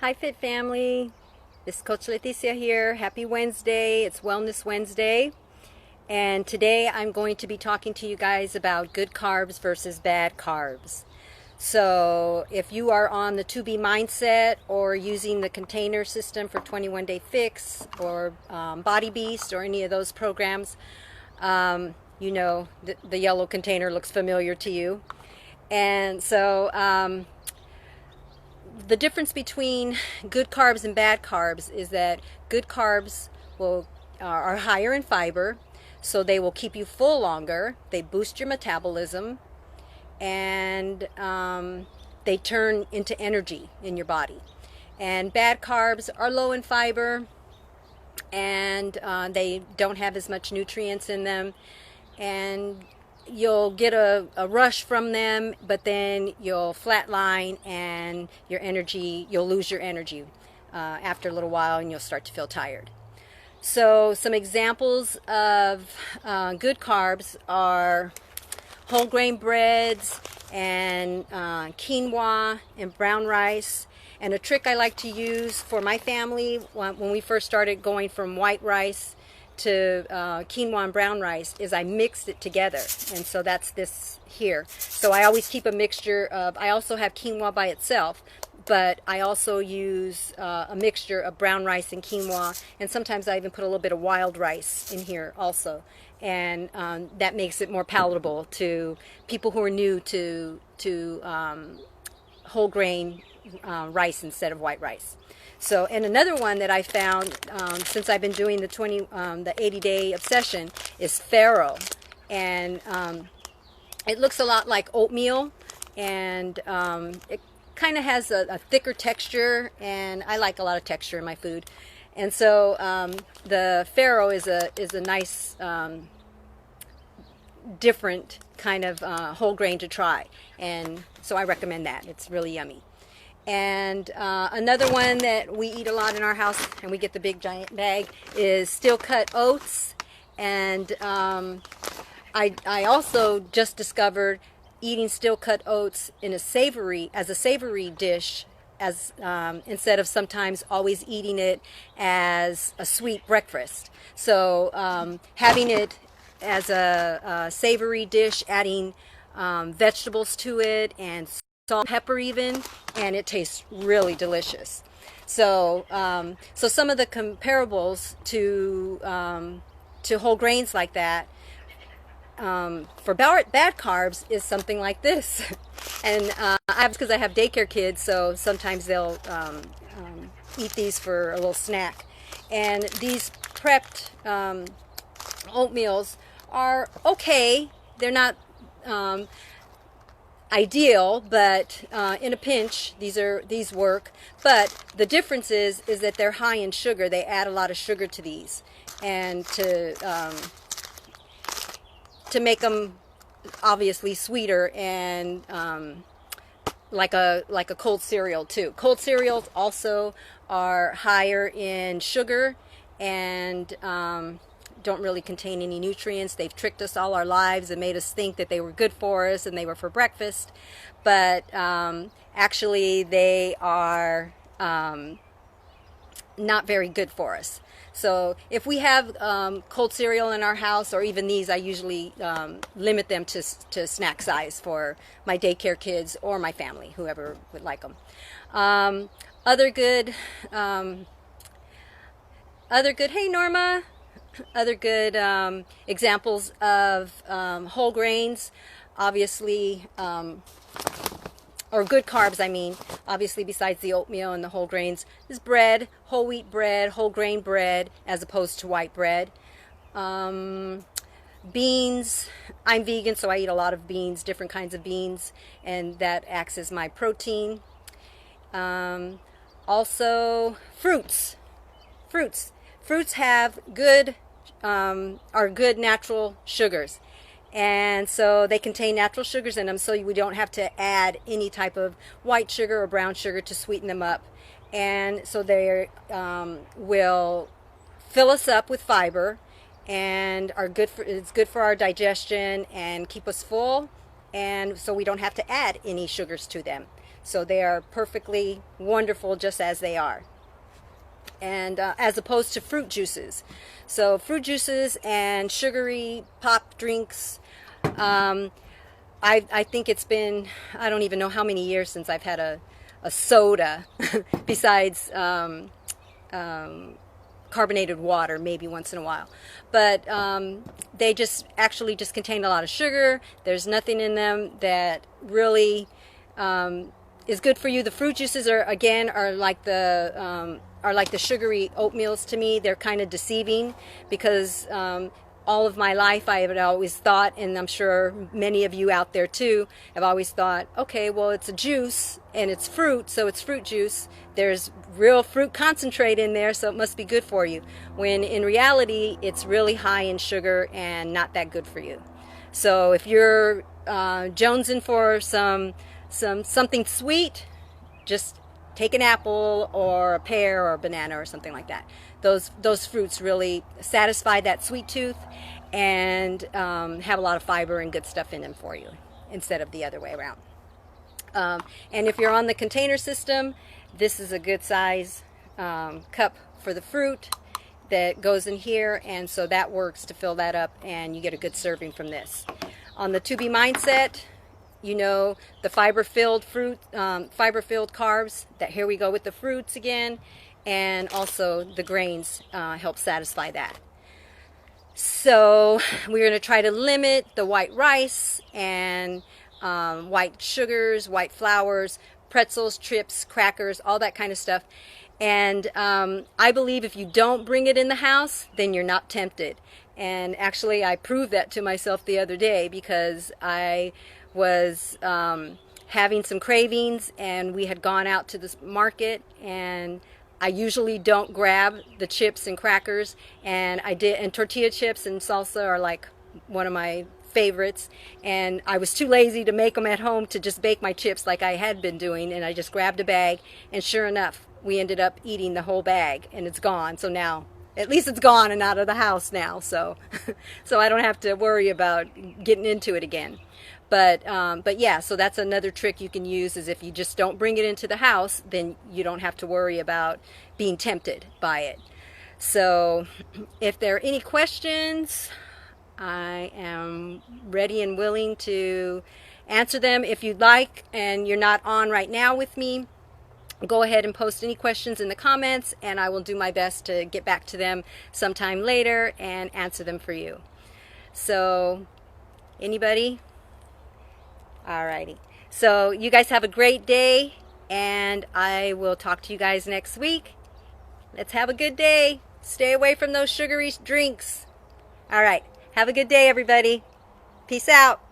Hi Fit Family, this is Coach Leticia here. Happy Wednesday, it's Wellness Wednesday. And today I'm going to be talking to you guys about good carbs versus bad carbs. So if you are on the 2B mindset or using the container system for 21 Day Fix or Body Beast or any of those programs, you know the yellow container looks familiar to you. And so the difference between good carbs and bad carbs is that good carbs are higher in fiber, so they will keep you full longer. They boost your metabolism, and they turn into energy in your body. And bad carbs are low in fiber, and they don't have as much nutrients in them, and you'll get a rush from them, but then you'll flatline and you'll lose your energy after a little while, and you'll start to feel tired. So some examples of good carbs are whole grain breads and quinoa and brown rice. And a trick I like to use for my family when we first started going from white rice to quinoa and brown rice is I mixed it together, and so that's this here. So I always keep a mixture of, I also have quinoa by itself, but I also use a mixture of brown rice and quinoa, and sometimes I even put a little bit of wild rice in here also, and that makes it more palatable to people who are new to whole grain rice instead of white rice. So, and another one that I found since I've been doing the 80-day obsession is farro, and it looks a lot like oatmeal, and it kind of has a thicker texture, and I like a lot of texture in my food, and so the farro is a nice different kind of whole grain to try, and so I recommend that. It's really yummy. And another one that we eat a lot in our house, and we get the big giant bag, is steel cut oats. And I also just discovered eating steel cut oats in as a savory dish, as instead of sometimes always eating it as a sweet breakfast. So having it as a savory dish, adding vegetables to it and salt, pepper even, and it tastes really delicious. So so some of the comparables to whole grains like that for bad carbs is something like this. And because I have daycare kids, so sometimes they'll eat these for a little snack. And these prepped oatmeals are okay. They're not ideal, but in a pinch these work. But the difference is that they're high in sugar. They add a lot of sugar to these, and to make them obviously sweeter, and like a cold cereal too. Cold cereals also are higher in sugar, and don't really contain any nutrients. They've tricked us all our lives and made us think that they were good for us and they were for breakfast, but actually they are not very good for us. So if we have cold cereal in our house, or even these, I usually limit them to snack size for my daycare kids or my family, whoever would like them. Other good, hey Norma, other good examples of whole grains, obviously, or good carbs, I mean, obviously besides the oatmeal and the whole grains, is bread, whole wheat bread, whole grain bread, as opposed to white bread. Beans, I'm vegan, so I eat a lot of beans, different kinds of beans, and that acts as my protein. Also, fruits. Fruits have are good natural sugars, and so they contain natural sugars in them, so we don't have to add any type of white sugar or brown sugar to sweeten them up, and so they will fill us up with fiber, and it's good for our digestion and keep us full, and so we don't have to add any sugars to them. So they are perfectly wonderful just as they are. And as opposed to fruit juices. So fruit juices and sugary pop drinks, I think it's been, I don't even know how many years since I've had a soda besides carbonated water, maybe once in a while. But they just actually just contain a lot of sugar. There's nothing in them that really is good for you. The fruit juices are, again, are like the sugary oatmeals to me. They're kind of deceiving because all of my life I have always thought, and I'm sure many of you out there too have always thought, okay, well, it's a juice and it's fruit, so it's fruit juice. There's real fruit concentrate in there, so it must be good for you. When in reality, it's really high in sugar and not that good for you. So if you're jonesing for something sweet, just take an apple or a pear or a banana or something like that. Those fruits really satisfy that sweet tooth and have a lot of fiber and good stuff in them for you instead of the other way around. And if you're on the container system, this is a good size cup for the fruit that goes in here, and so that works to fill that up and you get a good serving from this. On the To Be Mindset, you know, the fiber-filled fruit, fiber-filled carbs, that here we go with the fruits again, and also the grains help satisfy that. So we're going to try to limit the white rice and white sugars, white flours, pretzels, chips, crackers, all that kind of stuff. And I believe if you don't bring it in the house, then you're not tempted. And actually, I proved that to myself the other day because I was having some cravings, and we had gone out to the market, and I usually don't grab the chips and crackers, and I did, and tortilla chips and salsa are like one of my favorites, and I was too lazy to make them at home to just bake my chips like I had been doing, and I just grabbed a bag, and sure enough, we ended up eating the whole bag, and it's gone. So now, at least it's gone and out of the house now, so so I don't have to worry about getting into it again. But yeah, so that's another trick you can use, is if you just don't bring it into the house, then you don't have to worry about being tempted by it. So if there are any questions, I am ready and willing to answer them. If you'd like and you're not on right now with me, go ahead and post any questions in the comments, and I will do my best to get back to them sometime later and answer them for you. So, anybody? Alrighty. So, you guys have a great day, and I will talk to you guys next week. Let's have a good day. Stay away from those sugary drinks. Alright. Have a good day, everybody. Peace out.